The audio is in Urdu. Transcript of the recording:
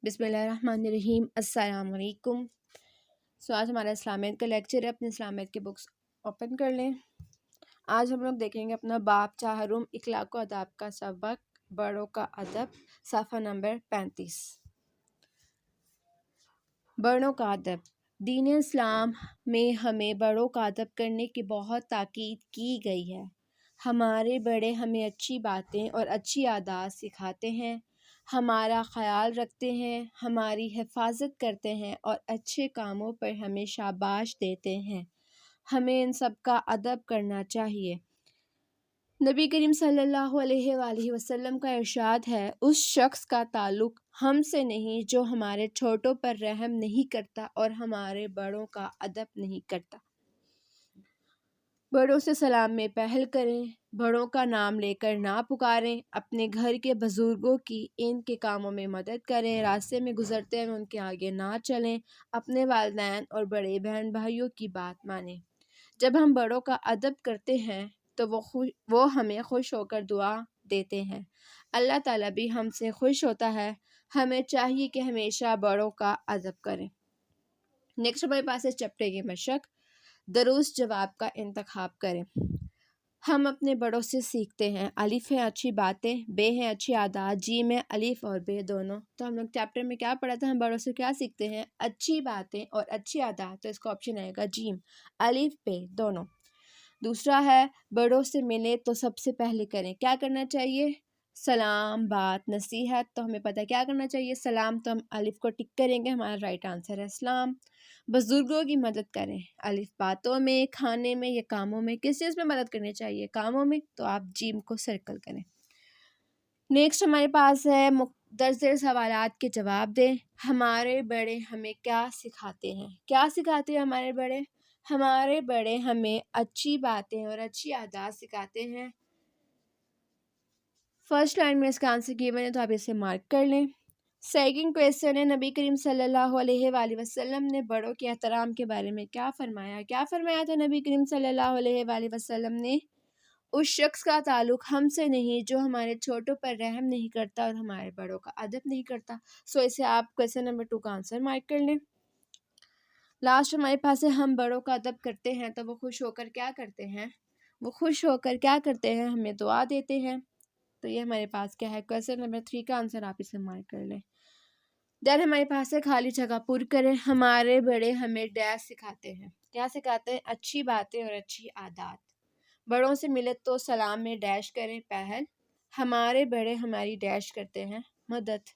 بسم اللہ الرحمن الرحیم۔ السلام علیکم۔ آج ہمارا اسلامیت کا لیکچر ہے۔ اپنے اسلامیت کی بکس اوپن کر لیں۔ آج ہم لوگ دیکھیں گے اپنا باب چہارم اخلاق و آداب کا سبق، بڑوں کا ادب، صفحہ نمبر 35۔ بڑوں کا ادب۔ دین اسلام میں ہمیں بڑوں کا ادب کرنے کی بہت تاکید کی گئی ہے۔ ہمارے بڑے ہمیں اچھی باتیں اور اچھی عادات سکھاتے ہیں، ہمارا خیال رکھتے ہیں، ہماری حفاظت کرتے ہیں اور اچھے کاموں پر ہمیں شاباش دیتے ہیں۔ ہمیں ان سب کا ادب کرنا چاہیے۔ نبی کریم صلی اللہ علیہ وآلہ وسلم کا ارشاد ہے، اس شخص کا تعلق ہم سے نہیں جو ہمارے چھوٹوں پر رحم نہیں کرتا اور ہمارے بڑوں کا ادب نہیں کرتا۔ بڑوں سے سلام میں پہل کریں، بڑوں کا نام لے کر نہ پکاریں، اپنے گھر کے بزرگوں کی ان کے کاموں میں مدد کریں، راستے میں گزرتے ہوئے ان کے آگے نہ چلیں، اپنے والدین اور بڑے بہن بھائیوں کی بات مانیں۔ جب ہم بڑوں کا ادب کرتے ہیں تو وہ ہمیں خوش ہو کر دعا دیتے ہیں۔ اللہ تعالیٰ بھی ہم سے خوش ہوتا ہے۔ ہمیں چاہیے کہ ہمیشہ بڑوں کا ادب کریں۔ نیکسٹ ہمارے پاس ہے چیپٹر کی مشق، درست جواب کا انتخاب کریں۔ ہم اپنے بڑوں سے سیکھتے ہیں۔ الف ہے اچھی باتیں، بے ہے اچھی عادات، جیم ہے الف اور بے دونوں۔ تو ہم لوگ چیپٹر میں کیا پڑھا تھا؟ ہم بڑوں سے کیا سیکھتے ہیں؟ اچھی باتیں اور اچھی عادات۔ تو اس کا آپشن آئے گا جیم، الف بے دونوں۔ دوسرا ہے بڑوں سے ملے تو سب سے پہلے کریں کیا کرنا چاہیے؟ سلام، بات، نصیحت۔ تو ہمیں پتہ کیا کرنا چاہیے؟ سلام، تو ہم الف کو ٹک کریں گے، ہمارا رائٹ آنسر ہے اسلام۔ بزرگوں کی مدد کریں، الف باتوں میں، کھانے میں یا کاموں میں۔ کس چیز میں مدد کرنی چاہیے؟ کاموں میں، تو آپ جیم کو سرکل کریں۔ نیکسٹ ہمارے پاس ہے مختصر سوالات کے جواب دیں۔ ہمارے بڑے ہمیں کیا سکھاتے ہیں؟ کیا سکھاتے ہیں ہمارے بڑے؟ ہمارے بڑے ہمیں اچھی باتیں اور اچھی عادات سکھاتے ہیں۔ فرسٹ لائن میں اس کا آنسر گیون ہے، تو آپ اسے مارک کر لیں۔ سیکنڈ کویسچن ہے، نبی کریم صلی اللہ علیہ وآلہ وسلم نے بڑوں کے احترام کے بارے میں کیا فرمایا؟ کیا فرمایا تھا نبی کریم صلی اللہ علیہ وآلہ وسلم نے؟ اس شخص کا تعلق ہم سے نہیں جو ہمارے چھوٹوں پر رحم نہیں کرتا اور ہمارے بڑوں کا ادب نہیں کرتا۔ سو اسے آپ کویسچن نمبر 2 کا آنسر مارک کر لیں۔ لاسٹ ہمارے پاس ہے، ہم بڑوں کا ادب کرتے ہیں تو وہ خوش ہو کر کیا کرتے ہیں؟ وہ خوش ہو کر کیا کرتے ہیں؟ ہمیں دعا دیتے ہیں۔ تو یہ ہمارے پاس کیا ہے؟ کویسچن نمبر 3 کا آنسر آپ اسے مارک کر لیں۔ دین ہمارے پاس ہے خالی جگہ پر کریں۔ ہمارے بڑے ہمیں ڈیش سکھاتے ہیں۔ کیا سکھاتے ہیں؟ اچھی باتیں اور اچھی عادات۔ بڑوں سے ملے تو سلام میں ڈیش کریں پہل۔ ہمارے بڑے ہماری ڈیش کرتے ہیں مدد۔